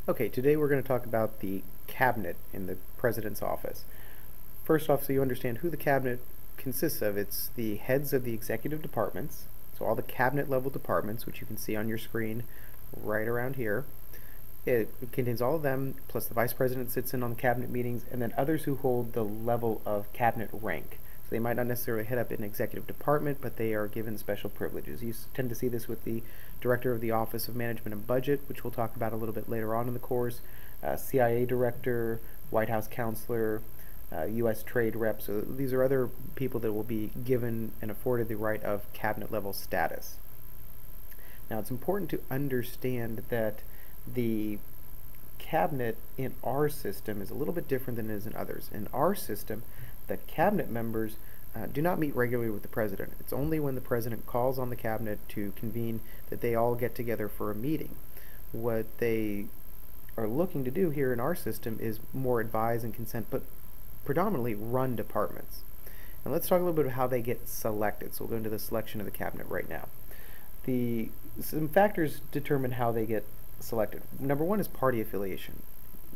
Okay, today we're going to talk about the cabinet in the president's office. First off, so you understand who the cabinet consists of, it's the heads of the executive departments, so all the cabinet level departments, which you can see on your screen right around here. It contains all of them, plus the vice president sits in on the cabinet meetings, and then others who hold the level of cabinet rank. So they might not necessarily head up an executive department, but they are given special privileges. You tend to see this with the director of the Office of Management and Budget, which we'll talk about a little bit later on in the course, CIA director, White House counselor, U.S. trade rep. So these are other people that will be given and afforded the right of cabinet level status. Now, it's important to understand that the cabinet in our system is a little bit different than it is in others. In our system, the cabinet members do not meet regularly with the president. It's only when the president calls on the cabinet to convene that they all get together for a meeting. What they are looking to do here in our system is more advise and consent, but predominantly run departments. And let's talk a little bit about how they get selected. So we'll go into the selection of the cabinet right now. Some factors determine how they get selected. Number one is party affiliation.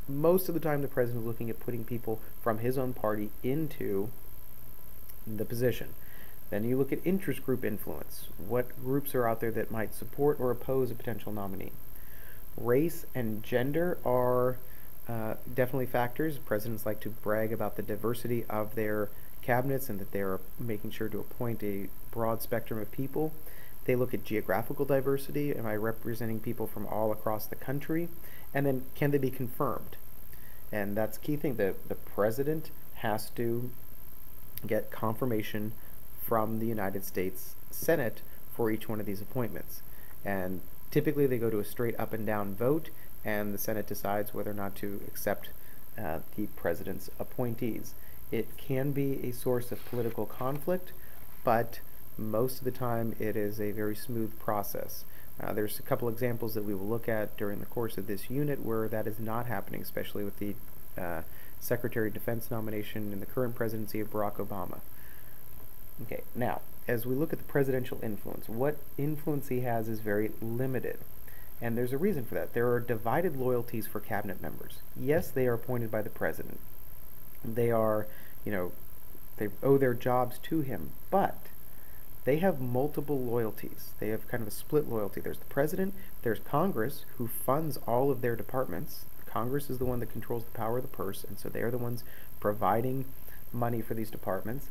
Most of the time the president is looking at putting people from his own party into the position. Then you look at interest group influence. What groups are out there that might support or oppose a potential nominee? Race and gender are definitely factors. Presidents like to brag about the diversity of their cabinets and that they're making sure to appoint a broad spectrum of people. They look at geographical diversity. Am I representing people from all across the country? And then can they be confirmed? And that's a key thing. The president has to get confirmation from the United States Senate for each one of these appointments. And typically they go to a straight up and down vote, and the Senate decides whether or not to accept the president's appointees. It can be a source of political conflict, but most of the time it is a very smooth process. There's a couple examples that we will look at during the course of this unit where that is not happening, especially with the Secretary of Defense nomination in the current presidency of Barack Obama. Okay, now, as we look at the presidential influence, what influence he has is very limited. And there's a reason for that. There are divided loyalties for cabinet members. Yes, they are appointed by the president. They are, they owe their jobs to him, but they have multiple loyalties. They have kind of a split loyalty. There's the president, there's Congress, who funds all of their departments. Congress is the one that controls the power of the purse, and so they're the ones providing money for these departments.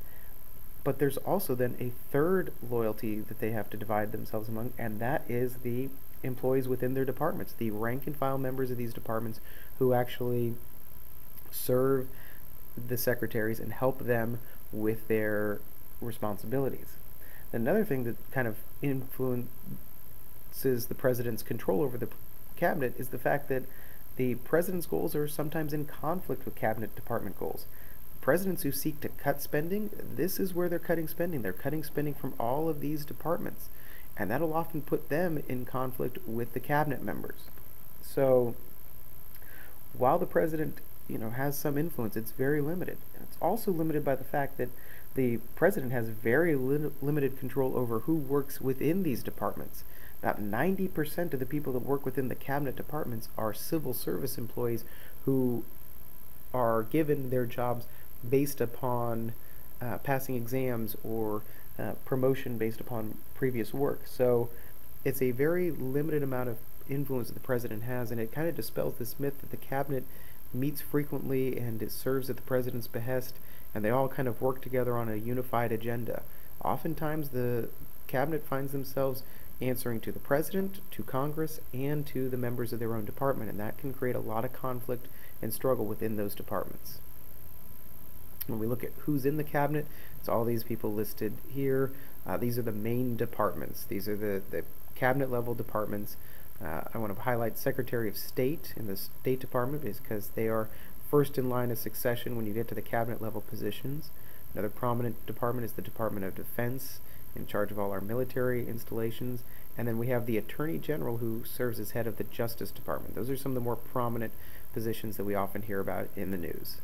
But there's also then a third loyalty that they have to divide themselves among, and that is the employees within their departments, the rank and file members of these departments who actually serve the secretaries and help them with their responsibilities. Another thing that kind of influences the president's control over the cabinet is the fact that the president's goals are sometimes in conflict with cabinet department goals. Presidents who seek to cut spending, this is where they're cutting spending. They're cutting spending from all of these departments, and that'll often put them in conflict with the cabinet members. So while the president has some influence, it's very limited. And it's also limited by the fact that the president has very limited control over who works within these departments. About 90% of the people that work within the cabinet departments are civil service employees who are given their jobs based upon passing exams or promotion based upon previous work. So it's a very limited amount of influence that the president has, and it kind of dispels this myth that the cabinet meets frequently and it serves at the president's behest, and they all kind of work together on a unified agenda. Oftentimes the cabinet finds themselves answering to the president, to Congress, and to the members of their own department, and that can create a lot of conflict and struggle within those departments. When we look at who's in the cabinet, it's all these people listed here. These are the main departments. These are the cabinet level departments. I want to highlight Secretary of State in the State Department because they are first in line of succession when you get to the cabinet level positions. Another prominent department is the Department of Defense, in charge of all our military installations. And then we have the Attorney General, who serves as head of the Justice Department. Those are some of the more prominent positions that we often hear about in the news.